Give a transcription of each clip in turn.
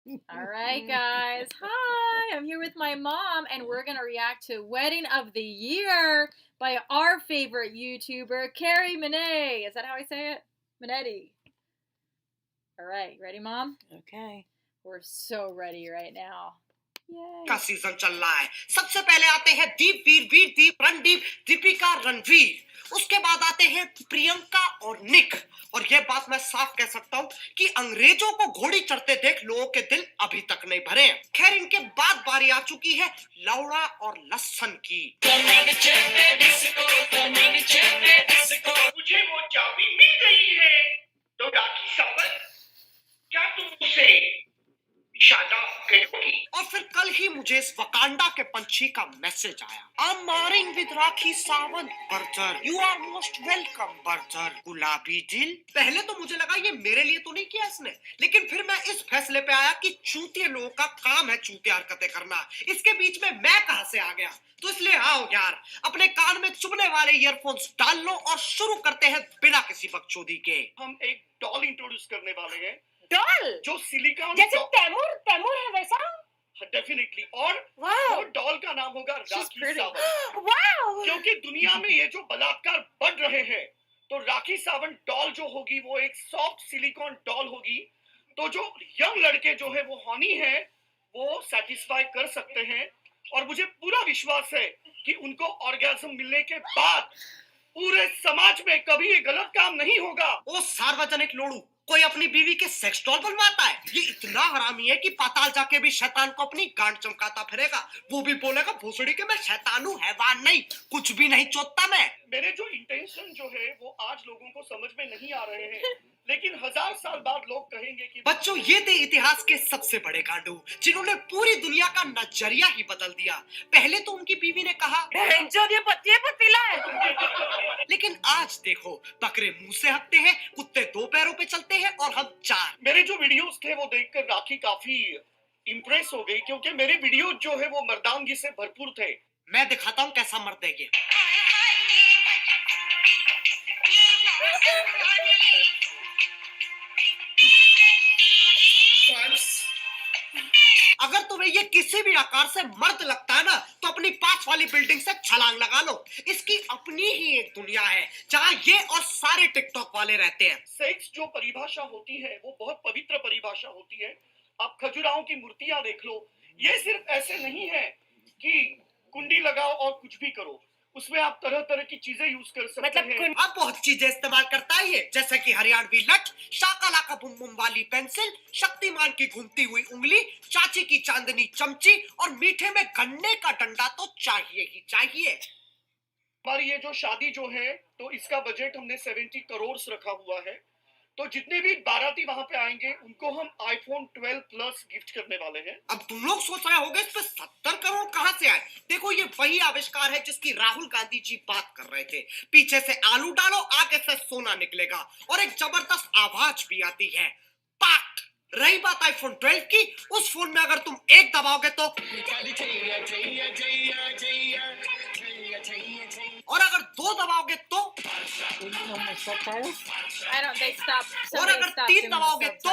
All right, guys. Hi, I'm here with my mom, and we're going to react to Wedding of the Year by our favorite YouTuber, Carrie Monet. Is that how I say it? Minetti. All right, ready, Mom? Okay. We're so ready right now. Yay. का season चल रहा है। सबसे पहले आते हैं दीप वीर दीप रणदीप दीपिका रणवीर, उसके बाद आते हैं प्रियंका और निक। और यह बात मैं साफ कह सकता हूँ कि अंग्रेजों को घोड़ी चढ़ते देख लोगों के दिल अभी तक नहीं भरे हैं। खैर, इनके बाद बारी आ चुकी है लौड़ा और लस्सन की। मुझे वो चाबी मिल गई है, तो राखी सावंत, क्या तुम उसे इशारा करोगी? और फिर कल ही मुझे इस वकांडा के पंछी का मैसेज आया, I am marrying with Rakhi Sawant burger, you are most welcome burger गुलाबी दिल। पहले तो मुझे लगा ये मेरे लिए तो नहीं किया इसने, लेकिन फिर मैं इस फैसले पे आया कि चूतिए लोगों का काम है चूतिया हरकतें करना, इसके बीच में मैं कहां से आ गया। तो इसलिए आओ यार, अपने कान में चुभने वाले ईयरफोन्स डाल लो और शुरू करते हैं बिना किसी बकचोदी के। हम एक डॉल इंट्रोड्यूस करने वाले हैं, डॉल जो सिलिकॉन जैसे तैमूर है वैसा। डेफिनेटली। और वाओ, वो डॉल का नाम होगा राखी सावंत। वाओ। क्योंकि दुनिया में ये जो बलात्कार बढ़ रहे हैं, तो राखी सावंत डॉल जो होगी वो एक सॉफ्ट सिलिकॉन डॉल होगी। तो जो यंग लड़के जो है वो हॉनी है, वो सेटिस्फाई कर सकते हैं। और मुझे पूरा विश्वास है कि उनको ऑर्गेज्म मिलने के बाद पूरे समाज में कभी ये गलत काम नहीं होगा। ओ सार्वजनिक लोड़ू, कोई अपनी बीवी के सेक्स डॉल बनवाता है? ये इतना हरामी है कि पाताल जाके भी शैतान को अपनी गांड चमकाता फिरेगा। वो भी बोलेगा भोसड़ी के मैं शैतान हूँ, हैवान नहीं, कुछ भी नहीं चोदता मैं। मेरे जो इंटेंशन जो है वो आज लोगों को समझ में नहीं आ रहे हैं, लेकिन 1000 साल बाद लोग कहेंगे कि बच्चों, ये थे इतिहास के सबसे बड़े गांडू, जिन्होंने पूरी दुनिया का नजरिया ही बदल दिया। पहले तो उनकी बीवी ने कहा ये पतीला है। लेकिन आज देखो, बकरे मुंह से हकते हैं, कुत्ते 2 पैरों पे चलते हैं और हम 4। मेरे जो वीडियोस थे वो देखकर राखी काफी इम्प्रेस हो गई, क्योंकि मेरे वीडियो जो है वो मर्दानगी से भरपूर थे। मैं दिखाता हूँ कैसा मर्द है ये। अगर तुम्हें ये किसी भी आकार से मर्द लगता है ना, तो अपनी पास वाली बिल्डिंग से छलांग लगा लो। इसकी अपनी ही एक दुनिया है जहाँ ये और सारे टिकटॉक वाले रहते हैं। सेक्स जो परिभाषा होती है वो बहुत पवित्र परिभाषा होती है। आप खजुराहों की मूर्तियां देख लो, ये सिर्फ ऐसे नहीं है कि कुंडी लगाओ और कुछ भी करो, उसमें आप तरह तरह की चीजें यूज कर सकते हैं। अब बहुत चीजें इस्तेमाल करता है ये, जैसे कि हरियाणवी लठ, शाकालाका बुम बुम वाली पेंसिल, शक्तिमान की घूमती हुई उंगली, चाची की चांदनी चमची और मीठे में गन्ने का डंडा तो चाहिए ही चाहिए। हमारी ये जो शादी जो है, तो इसका बजट हमने 70 करोड़ रखा हुआ है। तो जितने भी बाराती वहां पे आएंगे उनको हम iPhone 12 प्लस गिफ्ट करने वाले हैं। अब तुम लोग सोच रहे होगे इस पे 70 करोड़ कहां से आए? देखो, ये वही आविष्कार है जिसकी राहुल गांधी जी बात कर रहे थे। पीछे से आलू डालो, आगे से सोना निकलेगा और एक जबरदस्त आवाज भी आती है, पाक। रही बात iPhone 12 की, उस फोन में अगर तुम एक दबाओगे तो, और अगर 2 दबाओगे तो, I don't, they stop. और अगर 3 दबाओगे तो।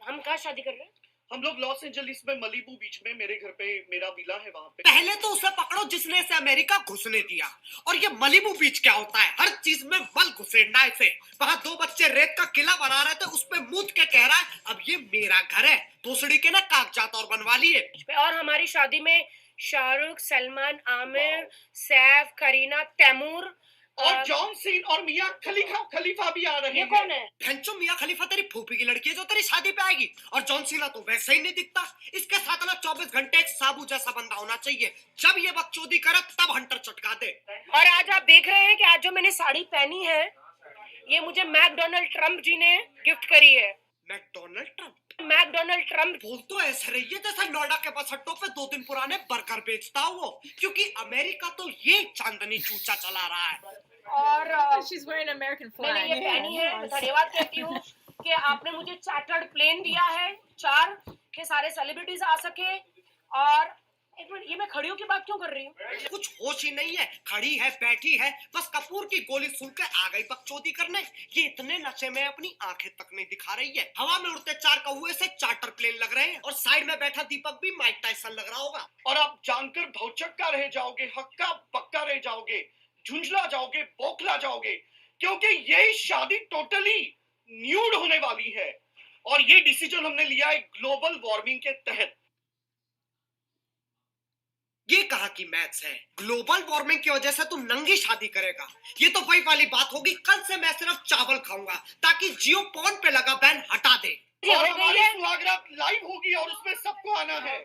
हम कहाँ शादी कर रहे हैं? हम लोग लॉस एंजलिस में मलीबू बीच में, मेरे घर पे मेरा विला है वहां पे। पहले तो उसे पकड़ो जिसने इसे अमेरिका घुसने दिया। और ये मलीबू बीच क्या होता है? हर चीज में मल घुसेड़ना इसे। वहां 2 बच्चे रेत का किला बना रहे थे, उस पे मूत के कह रहा है अब ये मेरा घर है। भोसड़ी के ना कागजात और बनवा लिए। और हमारी शादी में शाहरुख, सलमान, आमिर, सैफ, करीना, तैमूर और जॉन सीन और मियां खलीफा भी आ रहे ये हैं। कौन है? भैंचो, मियां खलीफा तेरी फूफी की लड़की है जो तेरी शादी पे आएगी। और जॉन सीना तो वैसे ही नहीं दिखता। इसके साथ ना 24 घंटे एक साबू जैसा बंदा होना चाहिए। जब ये बकचोदी करे तब हंटर चटका दे। और आज आप देख रहे हैं कि आज जो मैंने साड़ी पहनी है, ये मुझे मैकडोनाल्ड ट्रम्प जी ने गिफ्ट करी है। McDonald Trump? मैकडोनाल्ड ट्रम्प बोल तो ऐसे रही है जैसे नोएडा के बस अड्डों पे 2 दिन पुराने बर्गर बेचता हो, क्योंकि अमेरिका तो ये चांदनी चूचा चला रहा है। और She's wearing an American flag. मैंने ये पहनी है। धन्यवाद कहती हूँ कि आपने मुझे चार्टर्ड प्लेन दिया है, 4 के सारे सेलिब्रिटीज आ सके। और एक मिनट, ये मैं खड़ी होकर बात क्यों कर रही हूँ? कुछ होश ही नहीं है, खड़ी है बैठी है, बस कपूर की गोली सुन के आ गई बकचोदी करने। ये इतने नशे में अपनी आंखें तक नहीं दिखा रही है। हवा में उड़ते 4 कौवे से चार्टर प्लेन लग रहे हैं और साइड में बैठा दीपक भी माइक टाइसन लग रहा होगा। और आप जानकर भौचक्का रह जाओगे, हक्का बक्का रह जाओगे, झुंझला जाओगे, बौखला जाओगे, क्योंकि ये शादी टोटली न्यूड होने वाली है। और ये डिसीजन हमने लिया है ग्लोबल वार्मिंग के तहत। ये कहा कि मैथ्स है, ग्लोबल वार्मिंग की वजह से तू नंगी शादी करेगा? ये तो वही वाली बात होगी, कल से मैं सिर्फ चावल खाऊंगा ताकि जियो पॉन पे लगा बैन हटा दे। ये और हो गई हमारी है। सुहागरात लाइव होगी और उसमें सबको आना है।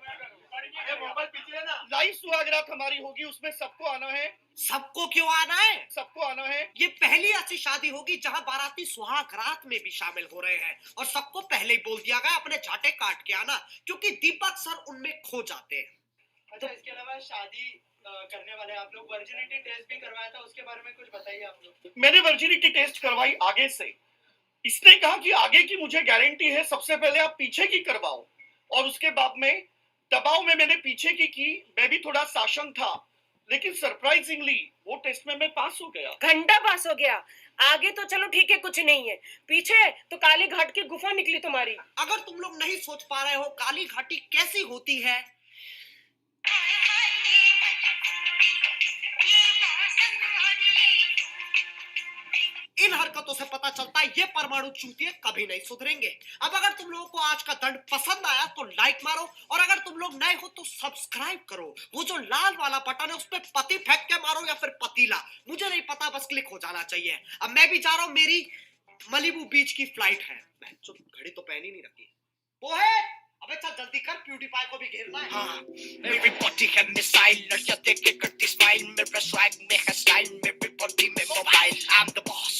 लाइव सुहागरात हमारी होगी, उसमें सबको आना है। सबको क्यों आना है? सबको आना है। ये पहली ऐसी शादी होगी जहां बाराती सुहाग रात में भी शामिल हो रहे हैं और सबको पहले ही बोल दिया गया अपने झाटे काट के आना, क्योंकि दीपक सर उनमें खो जाते हैं। अच्छा, इसके अलावा शादी करने वाले आप लोग वर्जिनिटी टेस्ट भी करवाया था, उसके बारे में कुछ बताइए आप लोग। मैंने वर्जिनिटी टेस्ट करवाई आगे से। इसने कहा कि आगे की मुझे गारंटी है, सबसे पहले आप पीछे की करवाओ। और उसके बाद में दबाव में मैंने पीछे की। मैं भी थोड़ा साशंग था, लेकिन सरप्राइजिंगली वो टेस्ट में मैं पास हो गया। घंटा पास हो गया। आगे तो चलो ठीक है, कुछ नहीं है, पीछे तो काली घाट की गुफा निकली तुम्हारी। अगर तुम लोग नहीं सोच पा रहे हो काली घाटी कैसी होती है, इन हरकतों से पता चलता है ये परमाणु चूतिए कभी नहीं सुधरेंगे। अब अगर तुम लोगों को आज का दंड पसंद आया तो लाइक मारो, और अगर तुम लोग नए हो तो सब्सक्राइब करो। वो जो लाल वाला बटन है उस पर पति फेंक के मारो या फिर पतीला, मुझे नहीं पता, बस क्लिक हो जाना चाहिए। अब मैं भी जा रहा हूँ, मेरी मलिबू बीच की फ्लाइट है। मैं घड़ी तो पहन ही नहीं रखी। वो है, अबे चल जल्दी कर, प्यूटीपाई को भी घेरना है। हाँ, मेरी बॉडी है मिसाइल, लड़कियां देख के करती स्माइल, मेरे स्वैग में है स्टाइल, मेरी बॉडी में mobile. I'm the boss,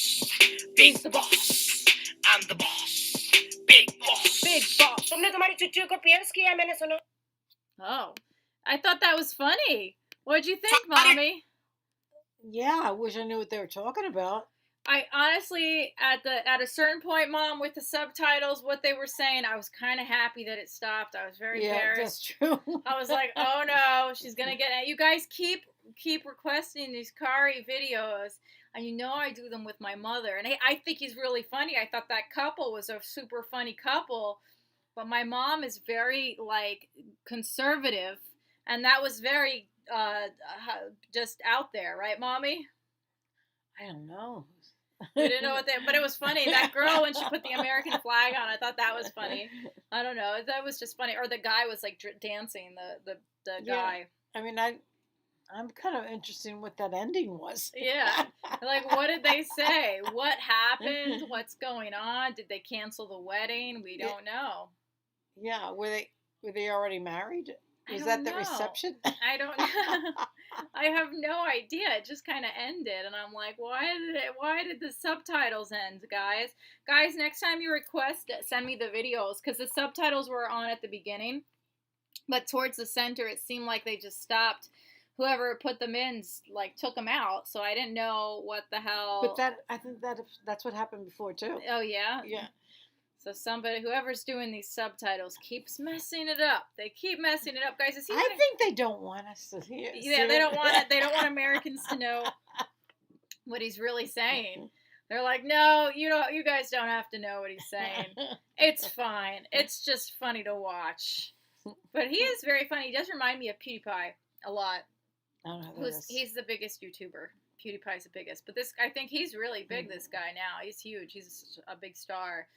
big boss, I'm the boss, big boss, Big boss. तुमने तुम्हारी चुच्चू को पियर्स किया है, मैंने सुना। Oh, I thought that was funny. What'd you think, Mommy? Yeah, I wish I knew what they were talking about. I honestly, at a certain point, Mom, with the subtitles, what they were saying, I was kind of happy that it stopped. I was very Yeah, embarrassed. that's true. I was like, oh no, she's gonna get it. You guys keep requesting these Kari videos, and you know I do them with my mother, and I think he's really funny. I thought that couple was a super funny couple, but my mom is very like conservative, and that was very just out there, right, Mommy? I don't know. We didn't know what they, but it was funny. That girl, when she put the American flag on, I thought that was funny. I don't know, that was just funny. Or the guy was like dancing, the Yeah. guy. I mean, I'm kind of interested in what that ending was. Yeah. Like, what did they say? What happened? What's going on? Did they cancel the wedding? We don't know. Yeah, were they already married? I Was don't that the know. reception? I don't know. I have no idea. It just kind of ended, and I'm like, why did the subtitles end, guys? Guys, next time you request it, send me the videos, because the subtitles were on at the beginning, but towards the center, it seemed like they just stopped. Whoever put them in, like, took them out, so I didn't know what the hell. But I think that's what happened before too. Oh yeah. Yeah. So whoever's doing these subtitles keeps messing it up. They keep messing it up, guys. Is he? I think they don't want us to hear. Yeah, they don't want it. They don't want Americans to know what he's really saying. They're like, no, you guys don't have to know what he's saying. It's fine. It's just funny to watch. But he is very funny. He does remind me of PewDiePie a lot. I don't know who that is. He's the biggest YouTuber. PewDiePie's the biggest. But I think he's really big, this guy now. He's huge. He's a big star.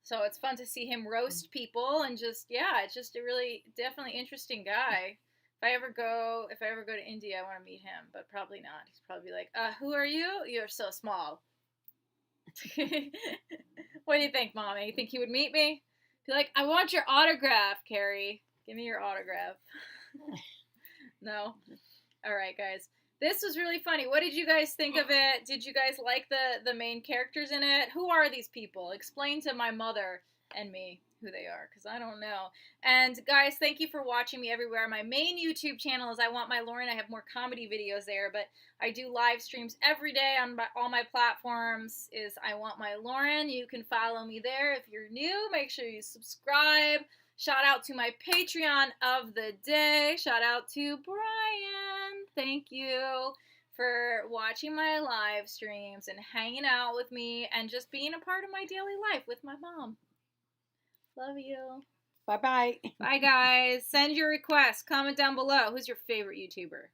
So it's fun to see him roast people, and just, yeah, it's just a really, definitely interesting guy. If I ever go to India, I want to meet him, but probably not. He's probably like, who are you? You're so small. What do you think, Mommy? You think he would meet me? Be like, I want your autograph, Carrie. Give me your autograph. No? All right, guys. This was really funny. What did you guys think of it? Did you guys like the main characters in it? Who are these people? Explain to my mother and me who they are, because I don't know. And guys, thank you for watching me everywhere. My main YouTube channel is I Want My Lauren. I have more comedy videos there, but I do live streams every day on all my platforms is I Want My Lauren. You can follow me there. If you're new, make sure you subscribe, Shout out to my Patreon of the day. Shout out to Brian. Thank you for watching my live streams and hanging out with me and just being a part of my daily life with my mom. Love you. Bye bye. Bye, guys. Send your requests. Comment down below. Who's your favorite YouTuber?